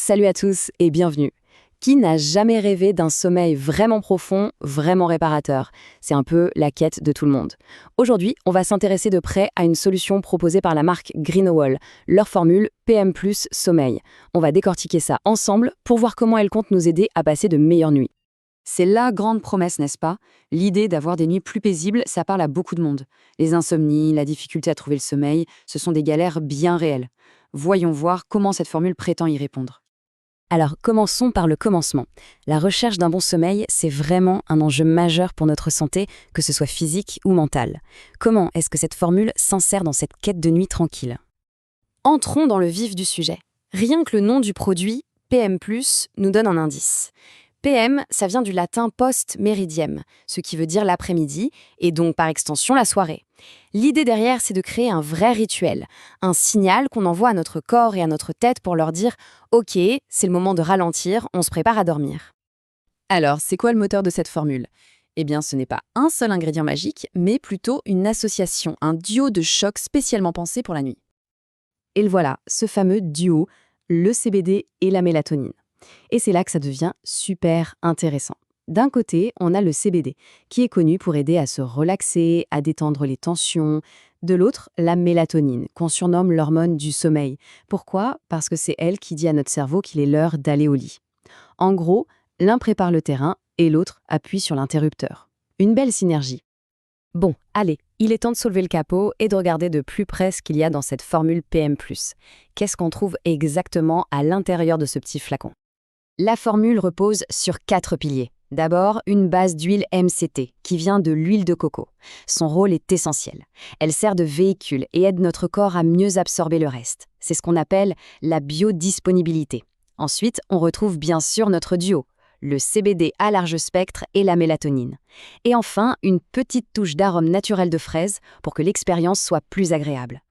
Salut à tous et bienvenue. Qui n'a jamais rêvé d'un sommeil vraiment profond, vraiment réparateur? C'est un peu la quête de tout le monde. Aujourd'hui, on va s'intéresser de près à une solution proposée par la marque Greenowol, leur formule PM+ Sommeil. On va décortiquer ça ensemble pour voir comment elle compte nous aider à passer de meilleures nuits. C'est la grande promesse, n'est-ce pas? L'idée d'avoir des nuits plus paisibles, ça parle à beaucoup de monde. Les insomnies, la difficulté à trouver le sommeil, ce sont des galères bien réelles. Voyons voir comment cette formule prétend y répondre. Alors, commençons par le commencement. La recherche d'un bon sommeil, c'est vraiment un enjeu majeur pour notre santé, que ce soit physique ou mentale. Comment est-ce que cette formule s'insère dans cette quête de nuit tranquille? Entrons dans le vif du sujet. Rien que le nom du produit, PM+, nous donne un indice. PM, ça vient du latin post-meridiem, ce qui veut dire l'après-midi, et donc par extension la soirée. L'idée derrière, c'est de créer un vrai rituel, un signal qu'on envoie à notre corps et à notre tête pour leur dire « Ok, c'est le moment de ralentir, on se prépare à dormir ». Alors, c'est quoi le moteur de cette formule? Eh bien, ce n'est pas un seul ingrédient magique, mais plutôt une association, un duo de chocs spécialement pensé pour la nuit. Et le voilà, ce fameux duo, le CBD et la mélatonine. Et c'est là que ça devient super intéressant. D'un côté, on a le CBD, qui est connu pour aider à se relaxer, à détendre les tensions. De l'autre, la mélatonine, qu'on surnomme l'hormone du sommeil. Pourquoi? Parce que c'est elle qui dit à notre cerveau qu'il est l'heure d'aller au lit. En gros, l'un prépare le terrain et l'autre appuie sur l'interrupteur. Une belle synergie. Bon, allez, il est temps de soulever le capot et de regarder de plus près ce qu'il y a dans cette formule PM+. Qu'est-ce qu'on trouve exactement à l'intérieur de ce petit flacon? La formule repose sur 4 piliers. D'abord, une base d'huile MCT, qui vient de l'huile de coco. Son rôle est essentiel. Elle sert de véhicule et aide notre corps à mieux absorber le reste. C'est ce qu'on appelle la biodisponibilité. Ensuite, on retrouve bien sûr notre duo, le CBD à large spectre et la mélatonine. Et enfin, une petite touche d'arôme naturel de fraise pour que l'expérience soit plus agréable.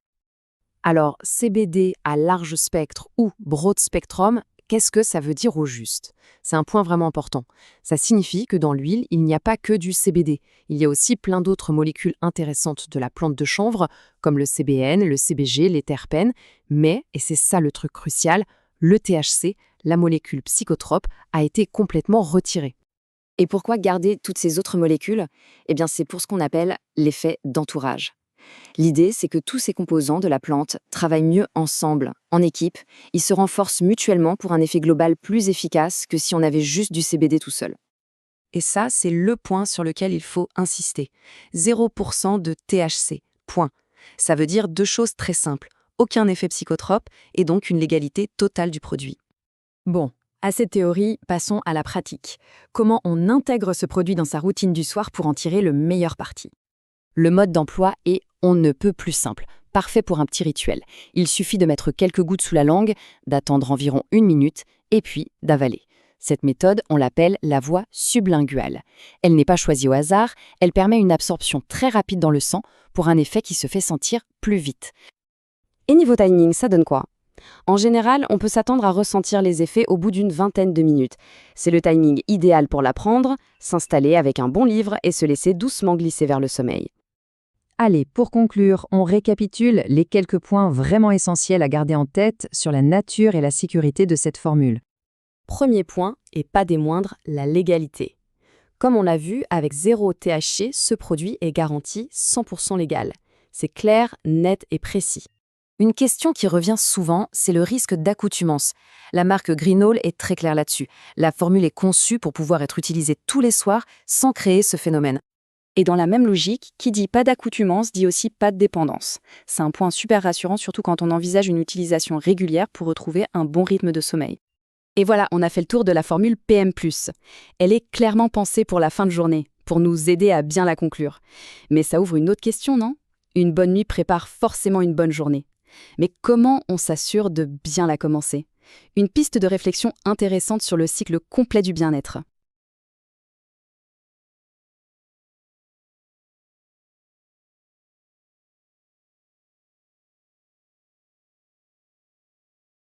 Alors, CBD à large spectre ou broad spectrum, qu'est-ce que ça veut dire au juste? C'est un point vraiment important. Ça signifie que dans l'huile, il n'y a pas que du CBD. Il y a aussi plein d'autres molécules intéressantes de la plante de chanvre, comme le CBN, le CBG, les terpènes. Mais, et c'est ça le truc crucial, le THC, la molécule psychotrope, a été complètement retiré. Et pourquoi garder toutes ces autres molécules? Eh bien, c'est pour ce qu'on appelle l'effet d'entourage. L'idée, c'est que tous ces composants de la plante travaillent mieux ensemble, en équipe. Ils se renforcent mutuellement pour un effet global plus efficace que si on avait juste du CBD tout seul. Et ça, c'est le point sur lequel il faut insister. 0% de THC. Point. Ça veut dire deux choses très simples. Aucun effet psychotrope et donc une légalité totale du produit. Bon, à cette théorie, passons à la pratique. Comment on intègre ce produit dans sa routine du soir pour en tirer le meilleur parti? Le mode d'emploi est on ne peut plus simple, parfait pour un petit rituel. Il suffit de mettre quelques gouttes sous la langue, d'attendre environ 1 minute, et puis d'avaler. Cette méthode, on l'appelle la voie sublinguale. Elle n'est pas choisie au hasard, elle permet une absorption très rapide dans le sang pour un effet qui se fait sentir plus vite. Et niveau timing, ça donne quoi? En général, on peut s'attendre à ressentir les effets au bout d'une vingtaine de minutes. C'est le timing idéal pour la prendre, s'installer avec un bon livre et se laisser doucement glisser vers le sommeil. Allez, pour conclure, on récapitule les quelques points vraiment essentiels à garder en tête sur la nature et la sécurité de cette formule. Premier point, et pas des moindres, la légalité. Comme on l'a vu, avec 0 THC, ce produit est garanti 100% légal. C'est clair, net et précis. Une question qui revient souvent, c'est le risque d'accoutumance. La marque Greenowol est très claire là-dessus. La formule est conçue pour pouvoir être utilisée tous les soirs sans créer ce phénomène. Et dans la même logique, qui dit pas d'accoutumance dit aussi pas de dépendance. C'est un point super rassurant, surtout quand on envisage une utilisation régulière pour retrouver un bon rythme de sommeil. Et voilà, on a fait le tour de la formule PM+. Elle est clairement pensée pour la fin de journée, pour nous aider à bien la conclure. Mais ça ouvre une autre question, non? Une bonne nuit prépare forcément une bonne journée. Mais comment on s'assure de bien la commencer? Une piste de réflexion intéressante sur le cycle complet du bien-être.